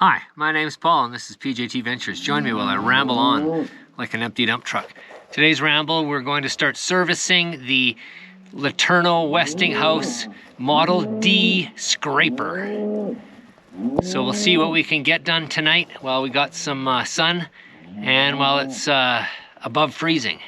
Hi, my name's Paul and this is PJT Ventures. Join me while I ramble on like an empty dump truck. Today's ramble, we're going to start servicing the Letourneau Westinghouse Model D Scraper. So we'll see what we can get done tonight while we got some sun and while it's above freezing.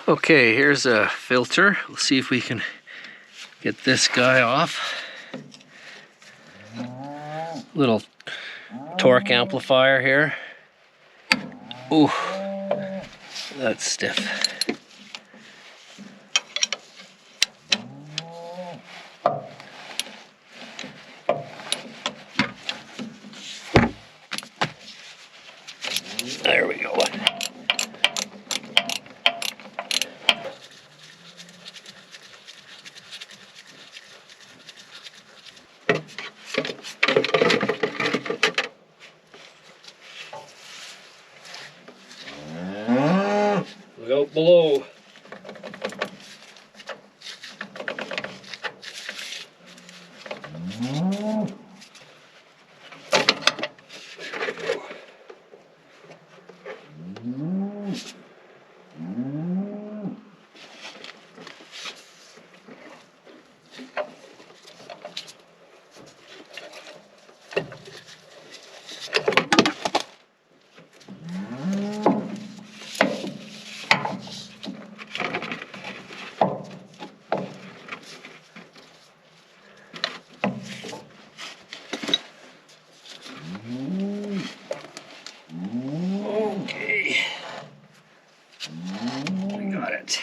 Okay, here's a filter. We'll see if we can get this guy off. Little torque amplifier here. Ooh, that's stiff. There we go. Look out below. Okay, we got it.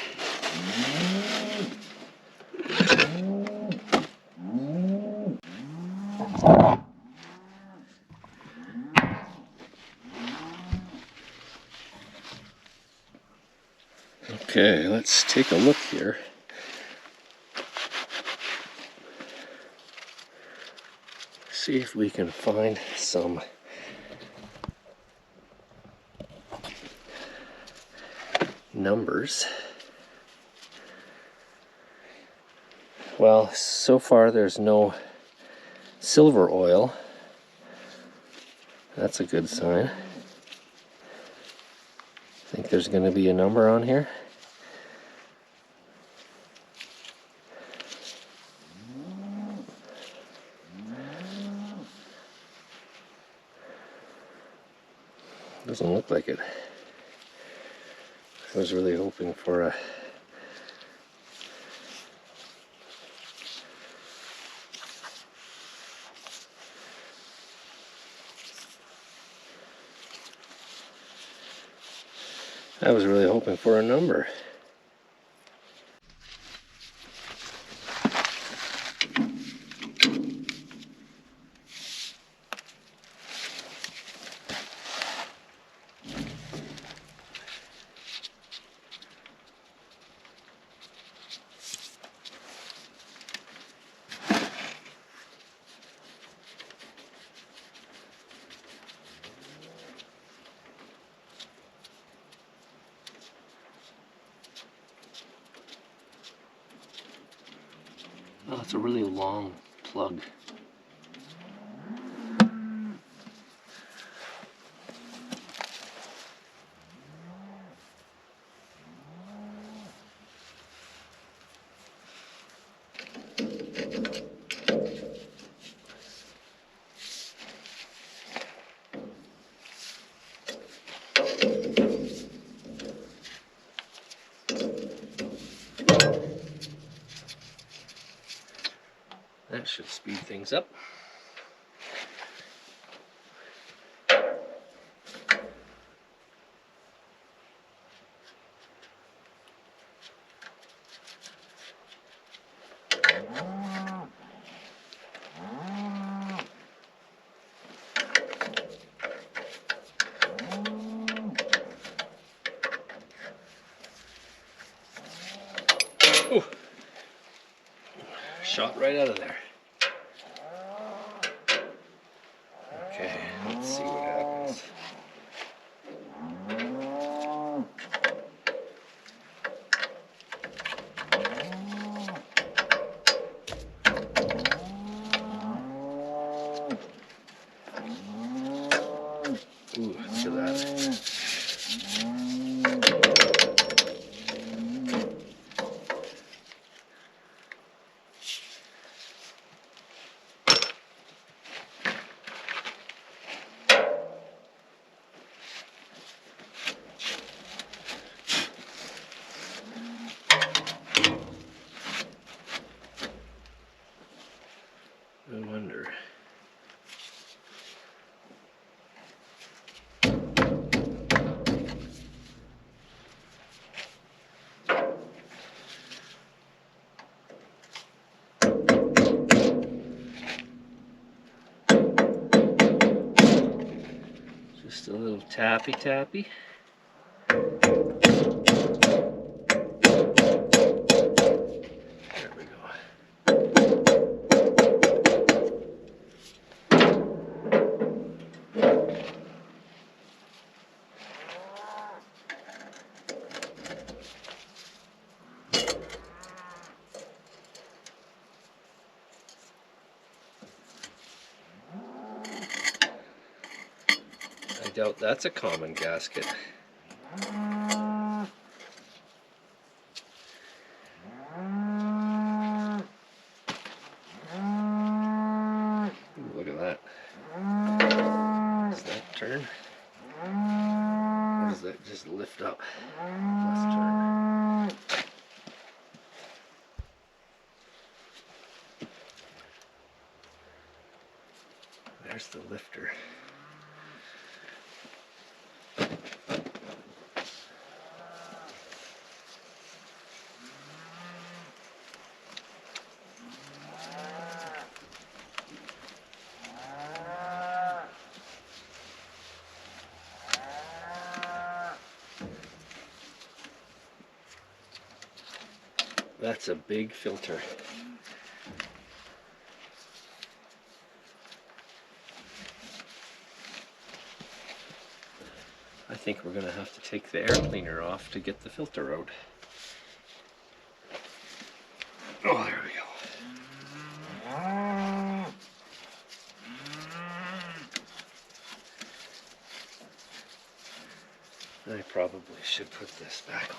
Okay, let's take a look here. See if we can find some numbers. Well, so far there's no silver oil. That's a good sign. Think there's going to be a number on here? Doesn't look like it. I was really hoping for a number. Oh, it's a really long plug. That should speed things up. shot right out of there. Okay, let's see what happens. Ooh, look at that. No wonder. Just a little tappy tappy. There we go. I doubt that's a common gasket. Ooh, look at that. Does that turn? Or does that just lift up? Let's turn. There's the lifter. That's a big filter. I think we're going to have to take the air cleaner off to get the filter out. Oh, there we go. I probably should put this back on.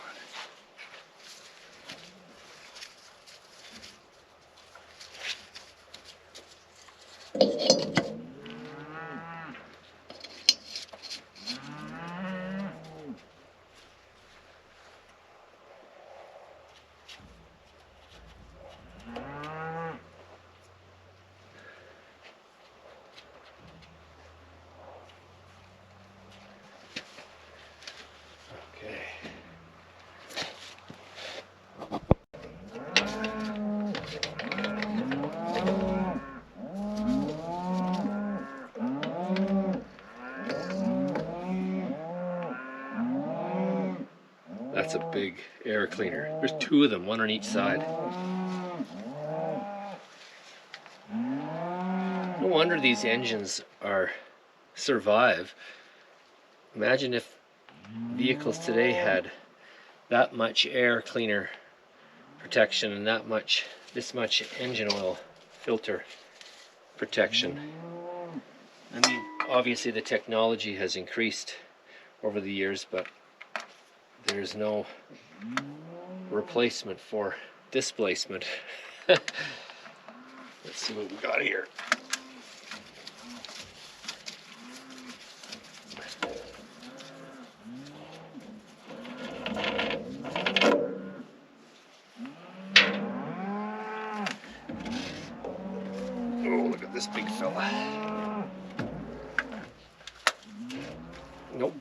Okay. That's a big air cleaner. There's two of them, one on each side. No wonder these engines survive. Imagine if vehicles today had that much air cleaner protection and this much engine oil filter protection. I mean, obviously the technology has increased over the years, but there's no replacement for displacement. Let's see what we got here. Oh, look at this big fella. Nope.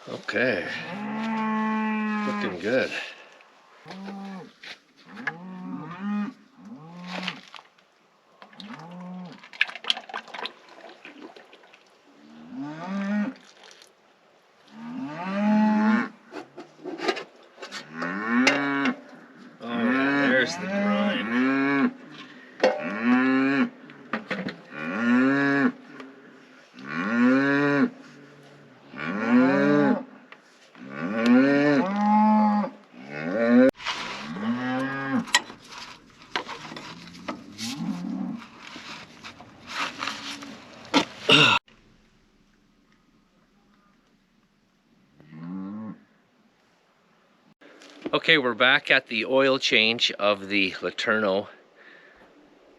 Okay, looking good. Okay, we're back at the oil change of the Letourneau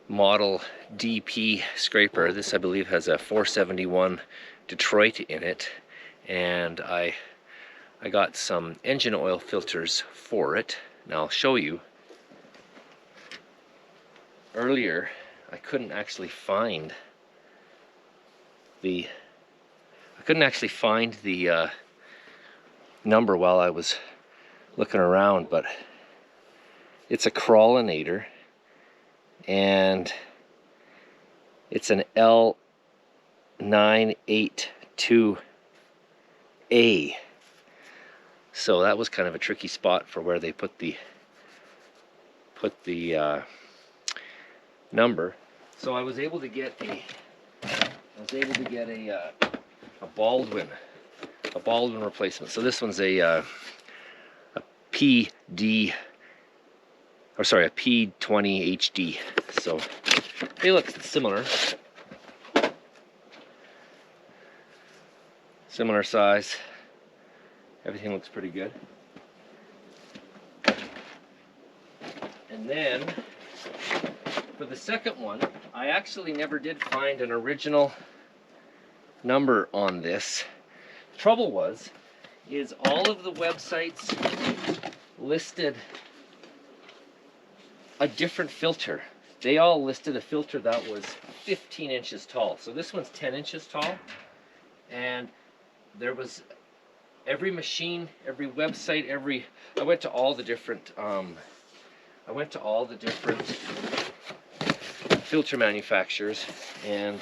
Model DP scraper. This, I believe, has a 471 Detroit in it, and I got some engine oil filters for it. Now I'll show you. Earlier, I couldn't actually find the number while I was looking around, but it's a crawlinator, and it's an L982A. So that was kind of a tricky spot for where they put the number. So I was able to get a Baldwin replacement. So this one's a P20 HD. So they look similar size. Everything looks pretty good. And then for the second one, I actually never did find an original number on this. The trouble is all of the websites listed a different filter. They all listed a filter that was 15 inches tall. So this one's 10 inches tall, and there was every machine, every website, I went to all the different filter manufacturers, and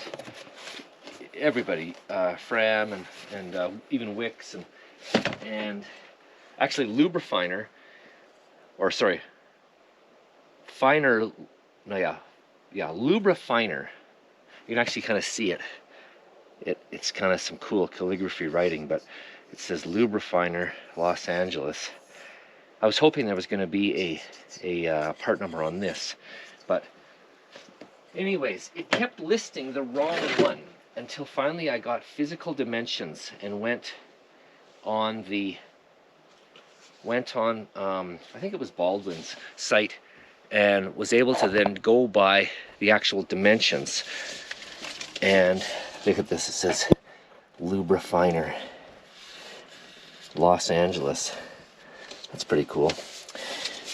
everybody, Fram and even Wix and actually Lubrifiner, or sorry, Finer, no, yeah, Lubrifiner. You can actually kind of see it. It's kind of some cool calligraphy writing, but it says Lubrifiner, Los Angeles. I was hoping there was going to be a part number on this, but anyways, it kept listing the wrong one until finally I got physical dimensions and went on I think it was Baldwin's site, and was able to then go by the actual dimensions. And look at this, it says Lubrifiner, Los Angeles. That's pretty cool.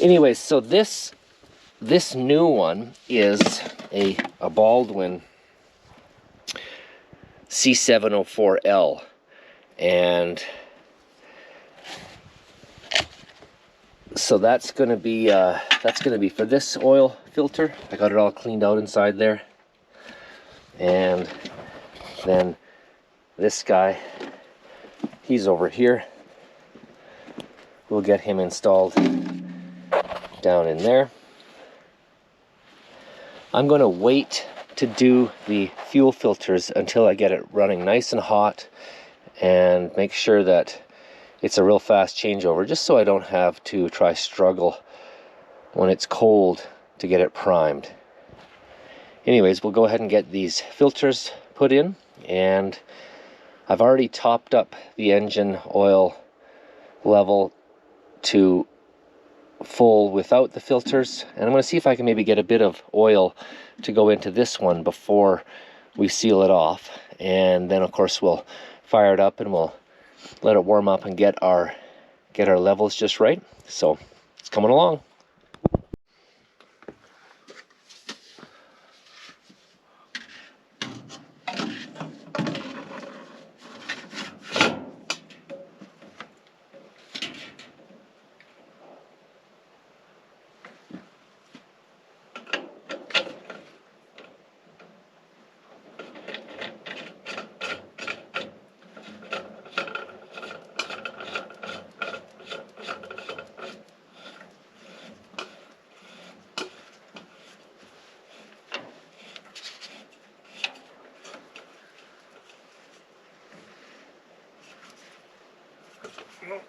Anyways, so this new one is a Baldwin C704L, and so that's going to be for this oil filter. I got it all cleaned out inside there, and then this guy, he's over here. We'll get him installed down in there. I'm going to wait to do the fuel filters until I get it running nice and hot, and make sure that it's a real fast changeover, just so I don't have to struggle when it's cold to get it primed. Anyways, we'll go ahead and get these filters put in, and I've already topped up the engine oil level to full without the filters, and I'm going to see if I can maybe get a bit of oil to go into this one before we seal it off, and then of course we'll fire it up and we'll let it warm up and get our levels just right. So it's coming along.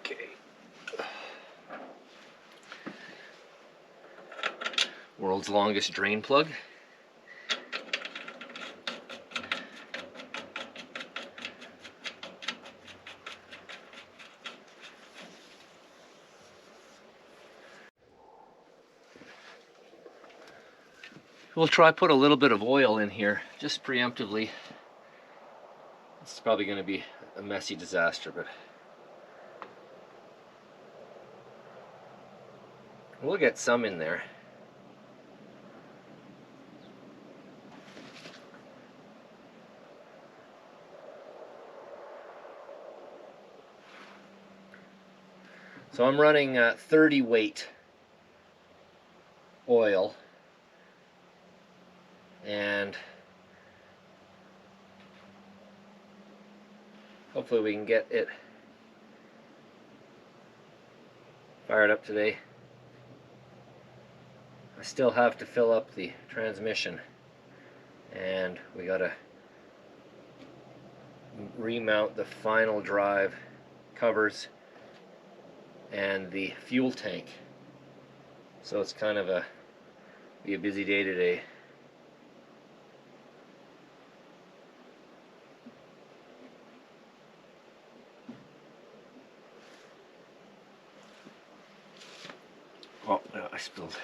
Okay. World's longest drain plug. We'll try put a little bit of oil in here, just preemptively. It's probably going to be a messy disaster, but we'll get some in there. So I'm running 30 weight oil, and hopefully we can get it fired up today. I still have to fill up the transmission, and we gotta remount the final drive covers and the fuel tank. So it's kind of be a busy day today. Oh, no, I spilled.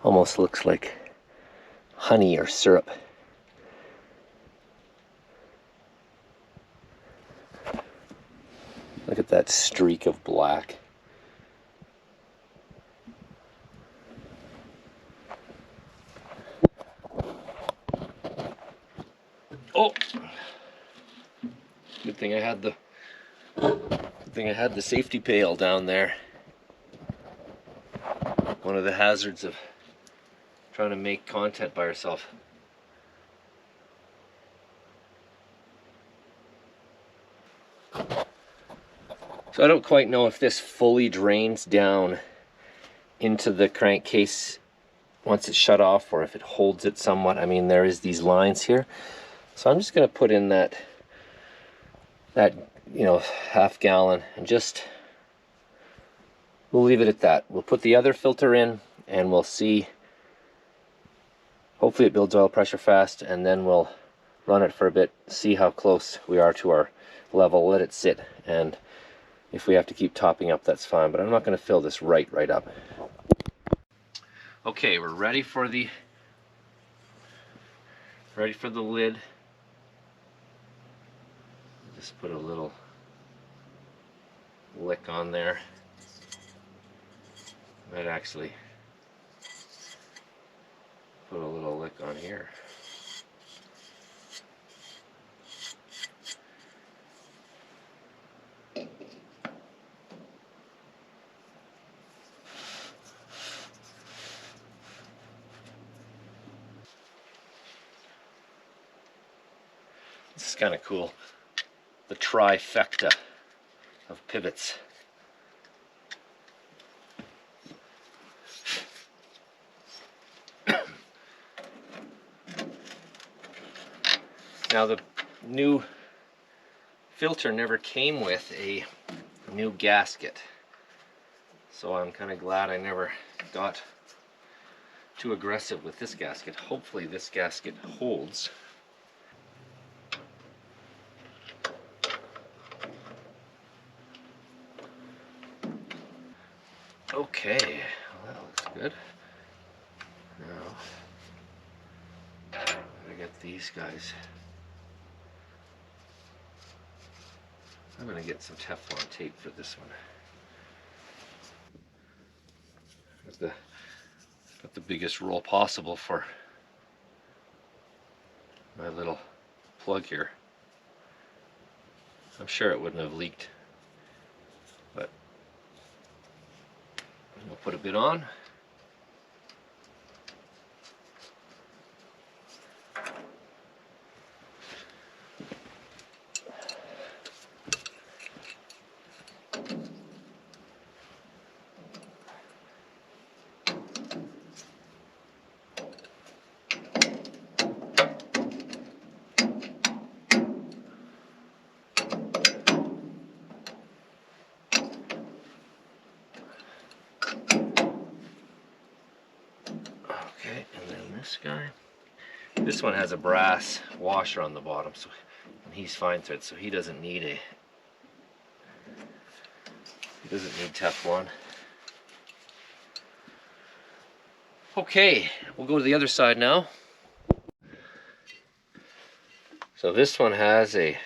Almost looks like honey or syrup. Look at that streak of black. Oh, good thing I had the safety pail down there. One of the hazards of trying to make content by yourself. So I don't quite know if this fully drains down into the crankcase once it's shut off, or if it holds it somewhat. I mean, there is these lines here. So I'm just going to put in that half gallon, and we'll leave it at that. We'll put the other filter in, and we'll see. Hopefully it builds oil pressure fast, and then we'll run it for a bit, see how close we are to our level, let it sit, and if we have to keep topping up, that's fine, but I'm not going to fill this right up. Okay, we're ready for the lid. Just put a little lick on there. Might actually put a little lick on here. This is kind of cool. The trifecta of pivots. Now the new filter never came with a new gasket, so I'm kind of glad I never got too aggressive with this gasket. Hopefully this gasket holds. Okay, well, that looks good. Now, I'm gonna get these guys. I'm gonna get some Teflon tape for this one. Got the biggest roll possible for my little plug here. I'm sure it wouldn't have leaked, but we'll put a bit on. Okay, and then this guy. This one has a brass washer on the bottom, so and he's fine thread, so he doesn't need Teflon. Okay, we'll go to the other side now. So this one has a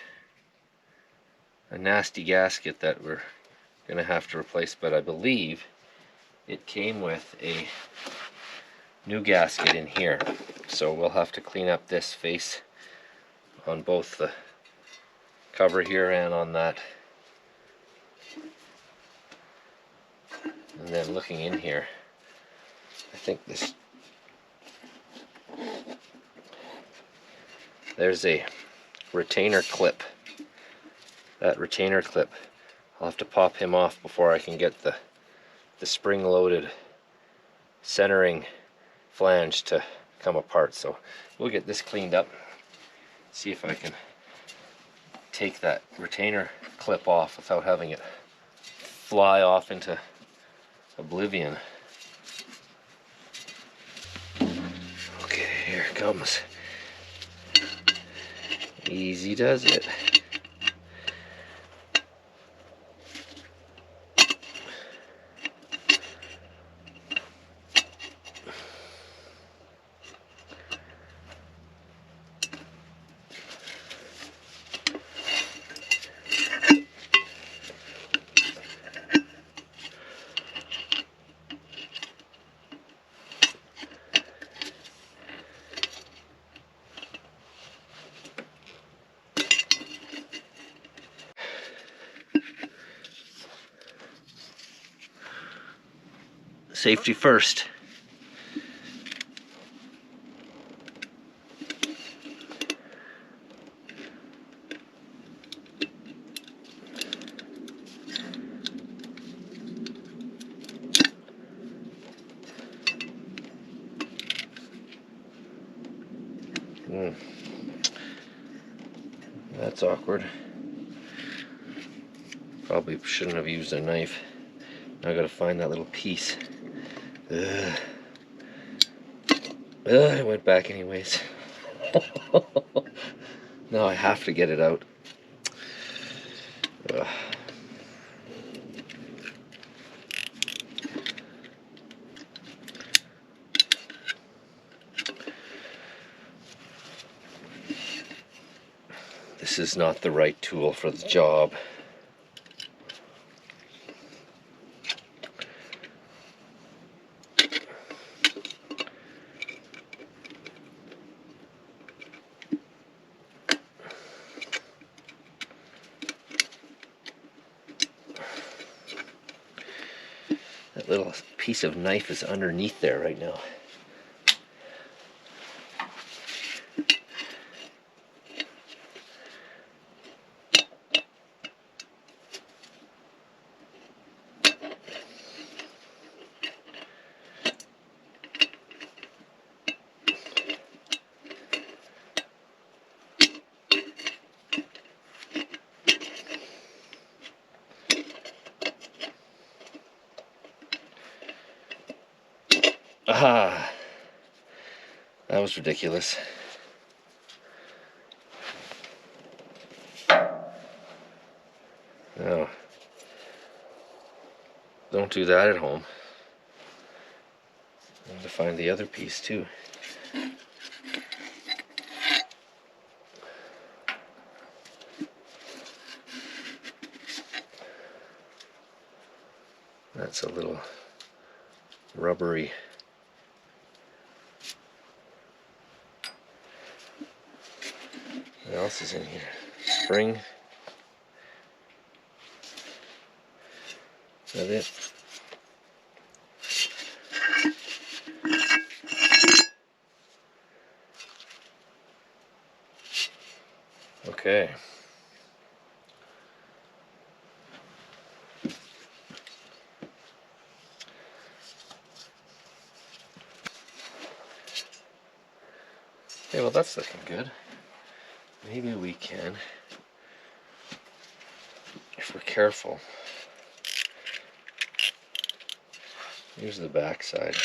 nasty gasket that we're gonna have to replace, but I believe it came with a new gasket in here. So we'll have to clean up this face on both the cover here and on that. And then looking in here, I think there's a retainer clip. That retainer clip, I'll have to pop him off before I can get the spring-loaded centering flange to come apart. So we'll get this cleaned up, see if I can take that retainer clip off without having it fly off into oblivion. Okay, here it comes. Easy does it. Safety first. That's awkward. Probably shouldn't have used a knife. Now I gotta find that little piece. Ugh. It went back anyways. Now I have to get it out. Ugh. This is not the right tool for the job. That little piece of knife is underneath there right now. Ah, that was ridiculous. No, don't do that at home. I need to find the other piece too. That's a little rubbery. What else is in here? Spring. Is that it? Okay. Okay, well that's looking good. Maybe we can, if we're careful. Here's the back side.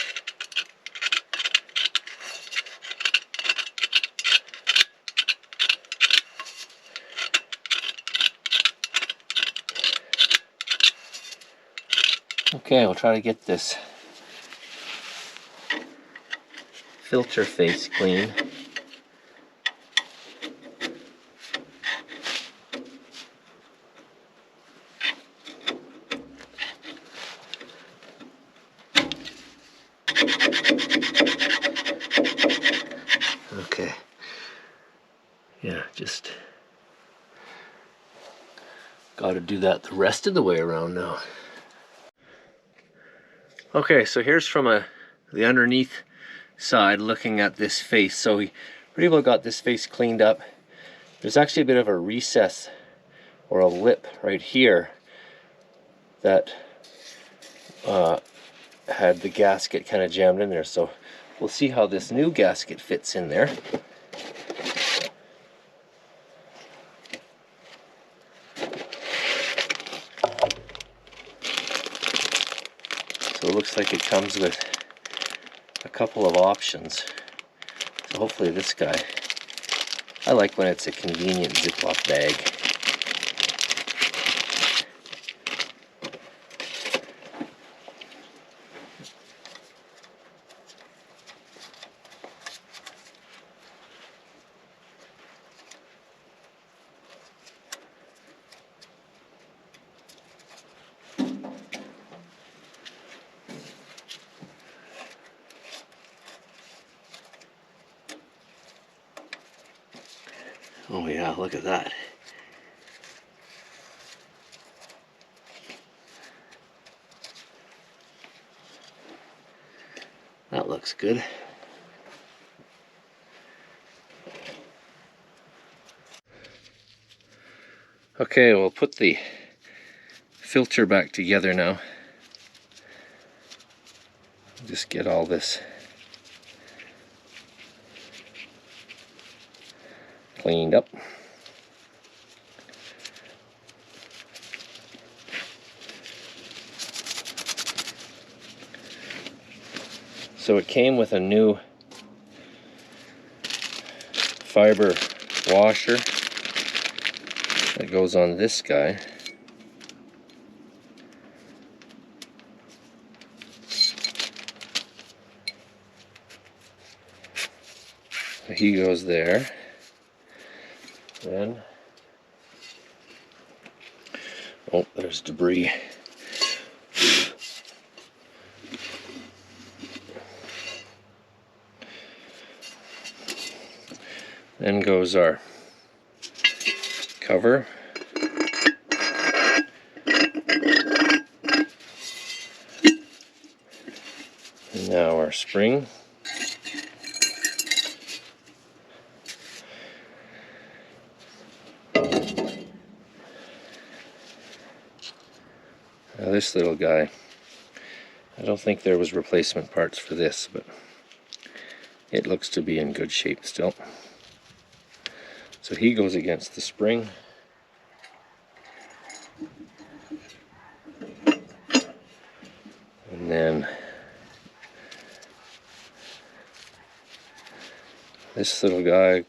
Okay, we'll try to get this filter face clean. Okay. Yeah, just got to do that the rest of the way around now. Okay, so here's from the underneath side looking at this face. So we pretty well got this face cleaned up. There's actually a bit of a recess or a lip right here that had the gasket kind of jammed in there. So we'll see how this new gasket fits in there. So it looks like it comes with a couple of options. So hopefully this guy, I like when it's a convenient Ziploc bag. Oh yeah, look at that. That looks good. Okay, we'll put the filter back together now. Just get all this cleaned up. So it came with a new fiber washer that goes on this guy. He goes there. Then, oh, there's debris. Then goes our cover. And now our spring. Now this little guy, I don't think there was replacement parts for this, but it looks to be in good shape still. So he goes against the spring. And then this little guy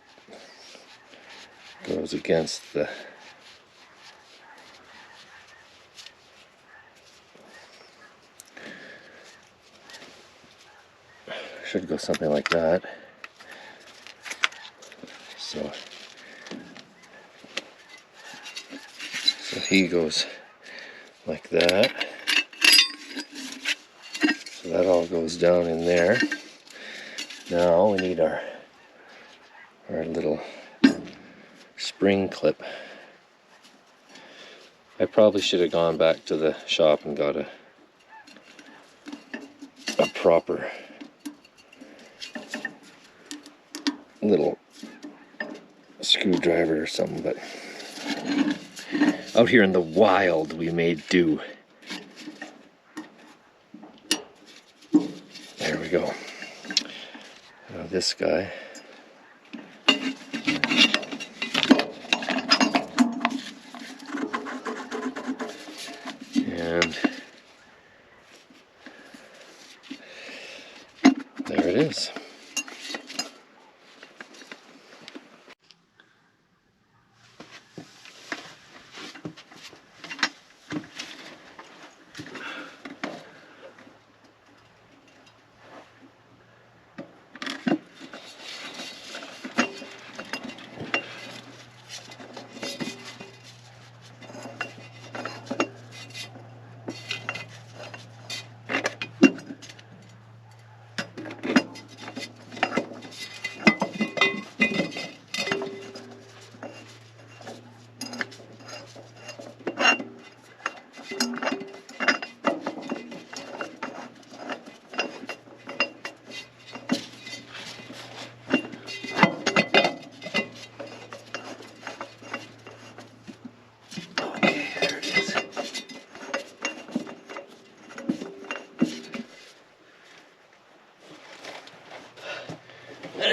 goes against the should go something like that. So he goes like that. So that all goes down in there. Now we need our little spring clip. I probably should have gone back to the shop and got a proper little screwdriver or something, but out here in the wild we made do. There we go. Now this guy. And there it is.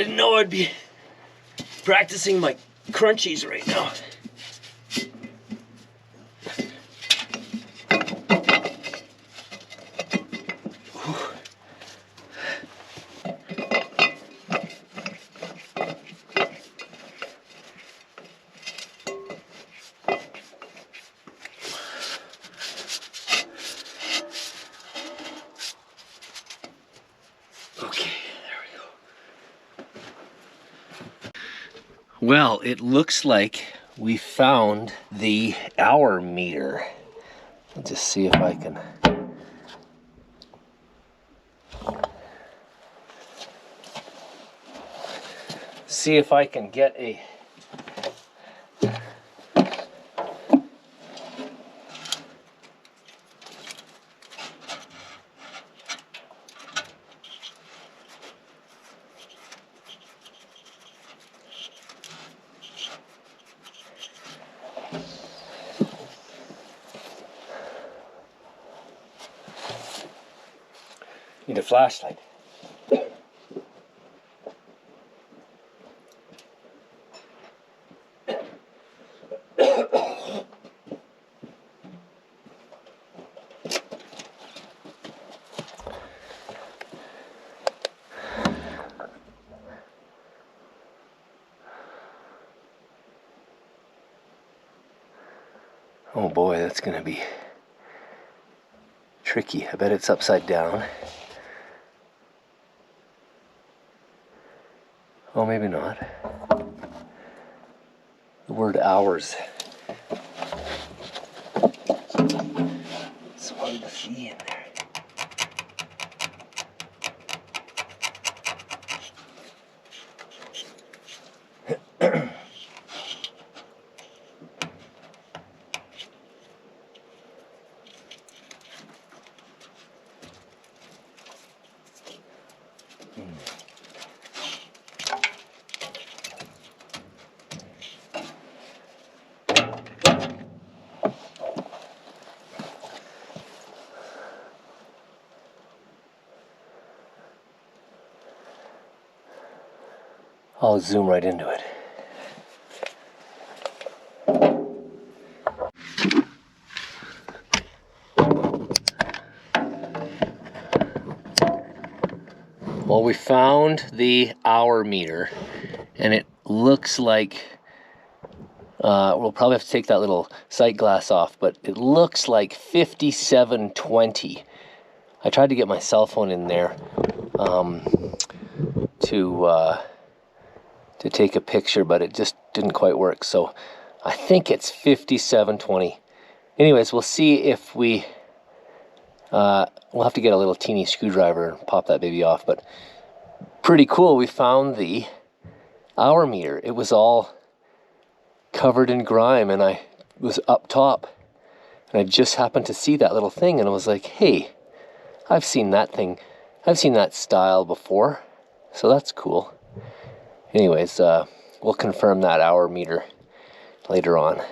didn't know I'd be practicing my crunchies right now. Okay, there we go. Well, it looks like we found the hour meter. Let's just see if I can. See if I can get a. Need a flashlight. Oh boy, that's gonna be tricky. I bet it's upside down. Oh, maybe not. The word hours. It's hard to see in there. I'll zoom right into it. Well, we found the hour meter, and it looks like we'll probably have to take that little sight glass off, but it looks like 5720. I tried to get my cell phone in there to take a picture, but it just didn't quite work. So I think it's 5720. Anyways, we'll see if we'll have to get a little teeny screwdriver and pop that baby off. But pretty cool. We found the hour meter. It was all covered in grime, and I was up top, and I just happened to see that little thing, and I was like, hey, I've seen that thing. I've seen that style before, so that's cool. Anyways, we'll confirm that hour meter later on.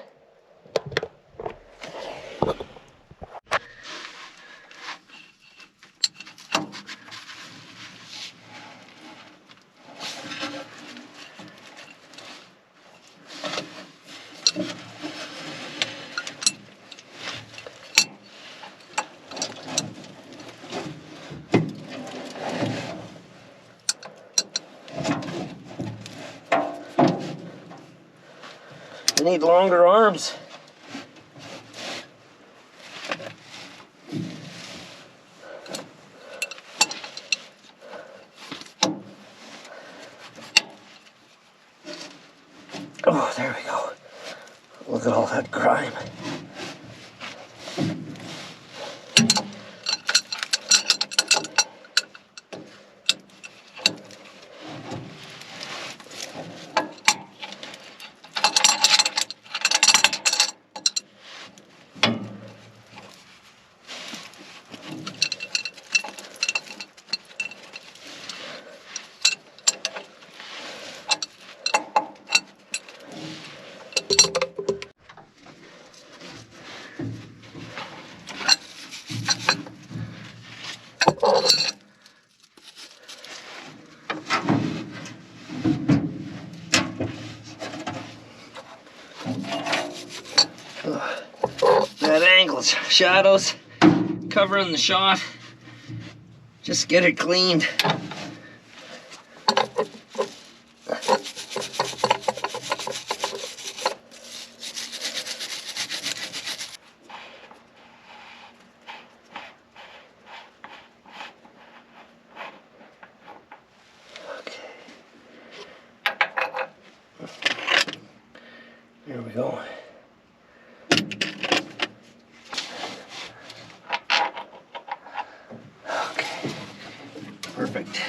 I need longer arms. Oh, there we go. Look at all that grime. the shadows covering the shot. Just get it cleaned. There we go. Okay, perfect.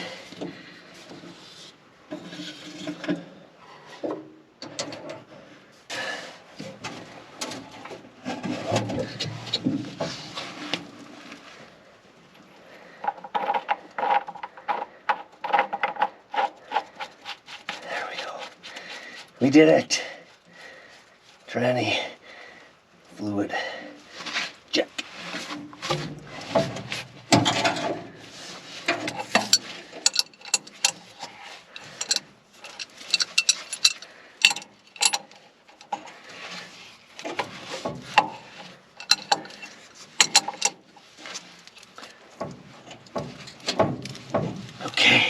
There we go. We did it. Tranny fluid check. Okay.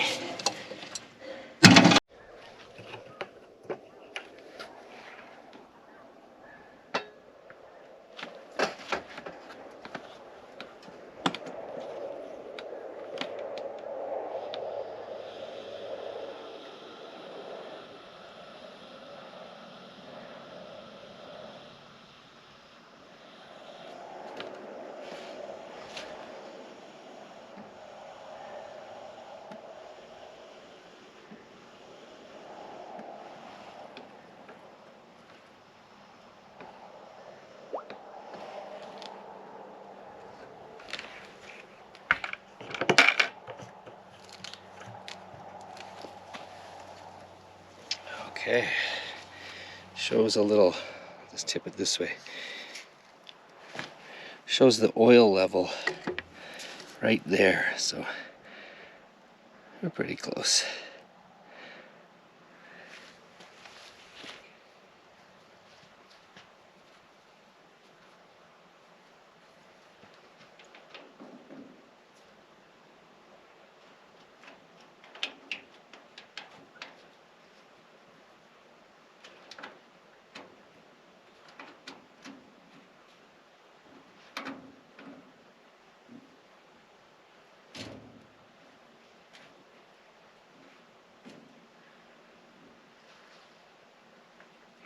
Okay, shows a little, let's tip it this way, shows the oil level right there, so we're pretty close.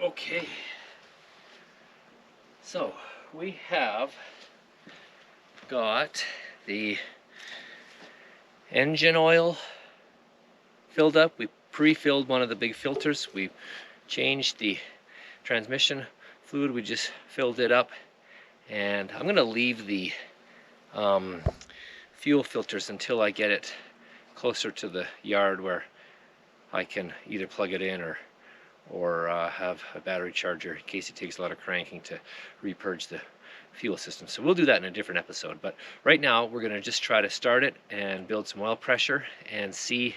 Okay, so we have got the engine oil filled up. We pre-filled one of the big filters. We changed the transmission fluid. We just filled it up, and I'm going to leave the fuel filters until I get it closer to the yard where I can either plug it in or have a battery charger in case it takes a lot of cranking to repurge the fuel system. So we'll do that in a different episode, but right now we're going to just try to start it and build some oil pressure and see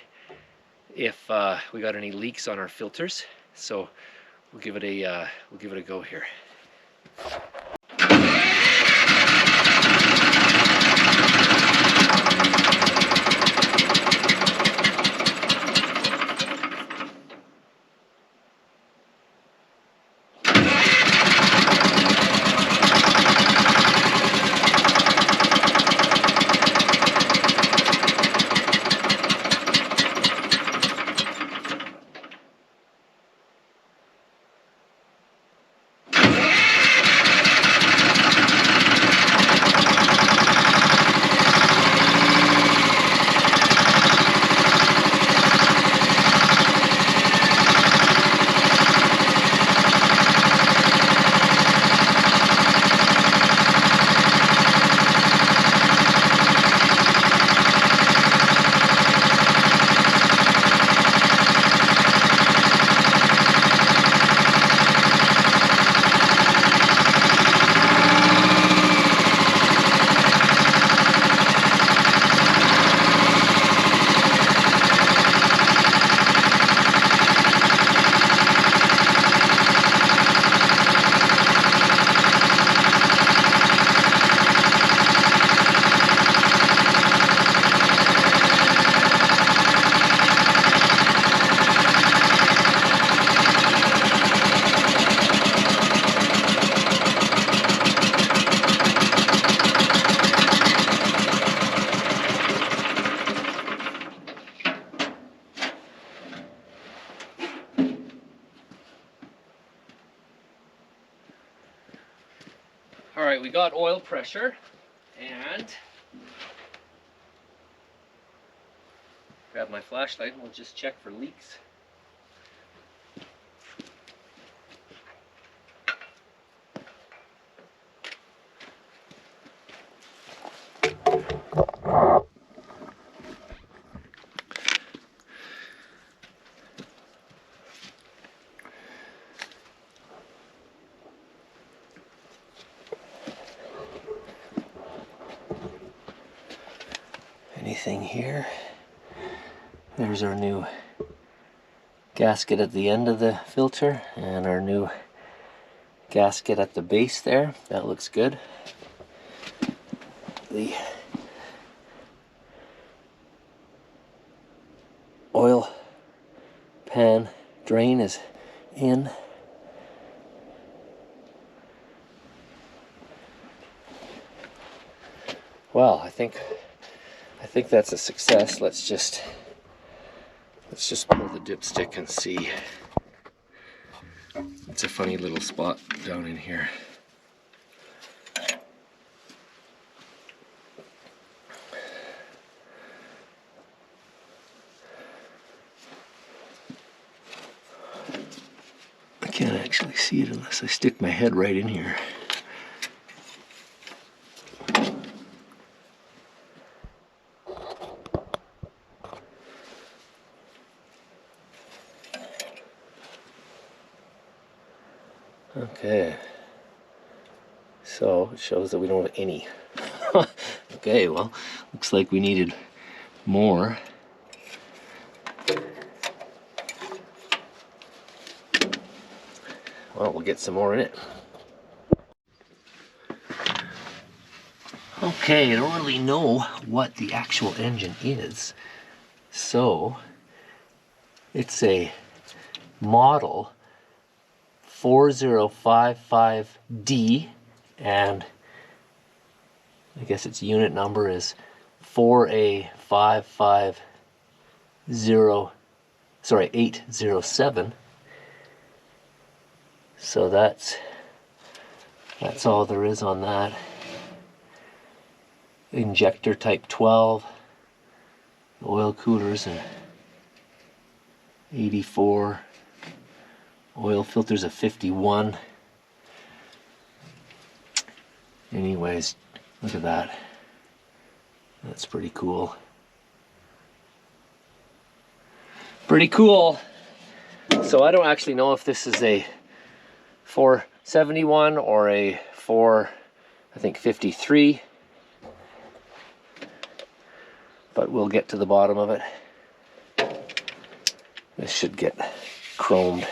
if we got any leaks on our filters. So we'll give it a go here. right, we got oil pressure, and grab my flashlight and we'll just check for leaks. Anything here? There's our new gasket at the end of the filter and our new gasket at the base there. That looks good. The oil pan drain is in. Well, I think that's a success. Let's just pull the dipstick and see. It's a funny little spot down in here. I can't actually see it unless I stick my head right in here. Okay, so it shows that we don't have any. Okay, well, looks like we needed more. Well, we'll get some more in it. Okay, I don't really know what the actual engine is, so it's a model 4055D, and I guess its unit number is 807. So that's all there is on that. Injector type 12, oil coolers and 84. Oil filters of 51. Anyways, look at that. That's pretty cool. Pretty cool. So I don't actually know if this is a 471 or a 53. But we'll get to the bottom of it. This should get chromed